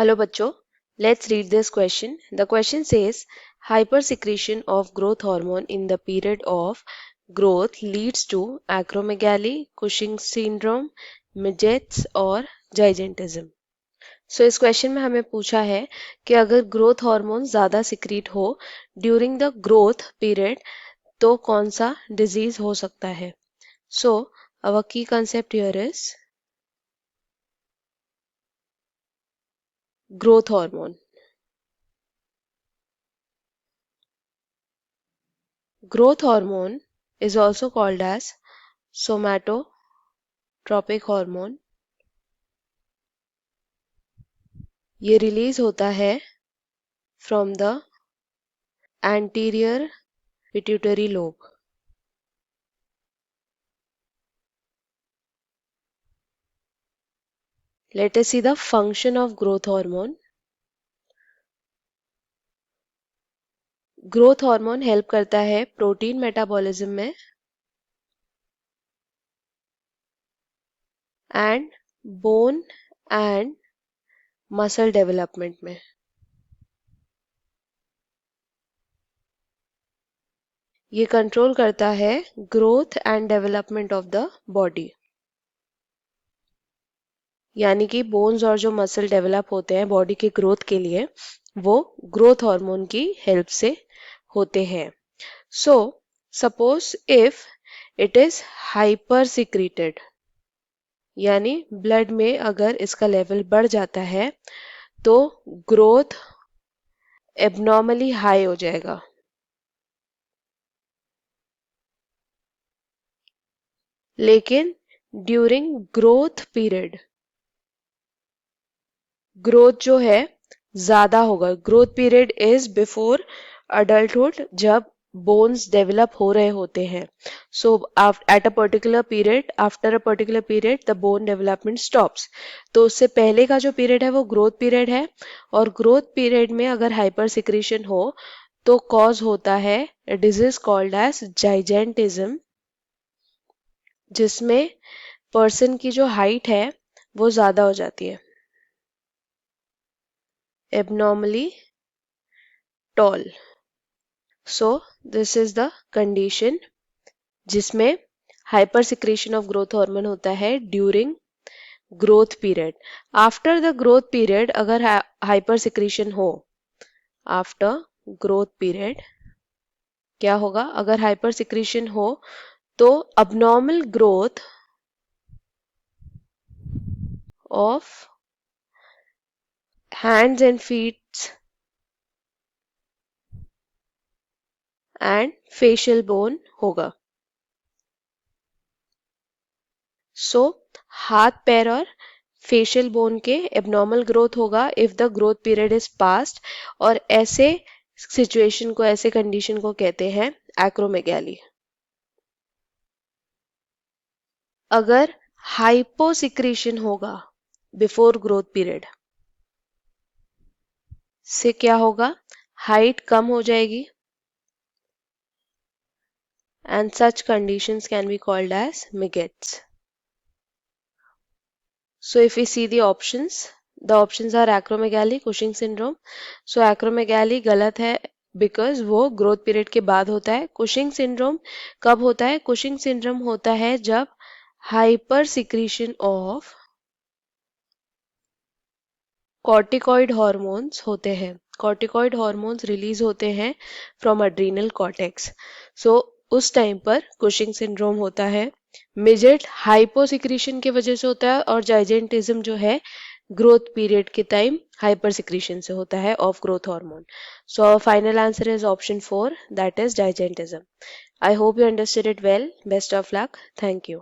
Hello बच्चों, let's read this question. The question says hypersecretion of growth hormone in the period of growth leads to acromegaly, Cushing's syndrome, Midgets और gigantism. So इस question में हमें पूछा है कि अगर ग्रोथ हार्मोन ज़्यादा सिक्रीट हो ड्यूरिंग द ग्रोथ पीरियड तो कौन सा डिजीज हो सकता है. So our key concept here is growth hormone. Growth hormone is also called as somatotropic hormone. ये रिलीज होता है from the anterior pituitary lobe. Let us see the function of growth hormone. Growth hormone help करता है protein metabolism में and bone and muscle development में. ये control करता है growth and development of the body. यानी कि बोन्स और जो मसल डेवलप होते हैं बॉडी के ग्रोथ के लिए वो ग्रोथ हार्मोन की हेल्प से होते हैं. So suppose if it is hyper secreted यानी ब्लड में अगर इसका लेवल बढ़ जाता है तो ग्रोथ एबनॉर्मली हाई हो जाएगा. लेकिन ड्यूरिंग ग्रोथ पीरियड ग्रोथ जो है ज्यादा होगा. Growth period is before adulthood जब बोन्स डेवलप हो रहे होते हैं. So at a particular period after a particular period the bone development stops. तो उससे पहले का जो पीरियड है वो ग्रोथ पीरियड है और ग्रोथ पीरियड में अगर हाइपर सिक्रीशन हो तो कॉज होता है डिजीज कॉल्ड एज जाइजेंटिज्म जिसमें पर्सन की जो हाइट है वो ज्यादा हो जाती है. abnormally tall. So this is the condition जिसमें hyper secretion of growth hormone होता है during growth period. After the growth period अगर हाइपर सिक्रेशन हो आफ्टर ग्रोथ पीरियड क्या होगा. अगर हाइपर सिक्रेशन हो तो abnormal growth of hands and feet and facial bone होगा. सो हाथ पैर और फेशियल बोन के एबनॉर्मल ग्रोथ होगा if the growth period is past और ऐसे सिचुएशन को ऐसे कंडीशन को कहते हैं एक्रोमेगैली. अगर हाइपोसिक्रीशन होगा बिफोर ग्रोथ पीरियड से क्या होगा. हाइट कम हो जाएगी and such conditions can be called as Miggets. So if we see the options are acromegaly, Cushing syndrome. So acromegaly गलत है because वो ग्रोथ पीरियड के बाद होता है. Cushing syndrome कब होता है. Cushing syndrome होता है जब hyper secretion of corticoid hormones होते हैं. कॉर्टिकॉइड हॉर्मोन्स रिलीज होते हैं फ्रॉम एड्रीनल कॉर्टेक्स. सो उस टाइम पर कुशिंग सिंड्रोम होता है. मिजेट हाइपोसिक्रीशन की वजह से होता है और जाइजेंटिज्म जो है ग्रोथ पीरियड के टाइम हाइपर सिक्रीशन से होता है of growth hormone. So final answer is option 4 that is gigantism. I hope you understood it well. Best of luck. Thank you.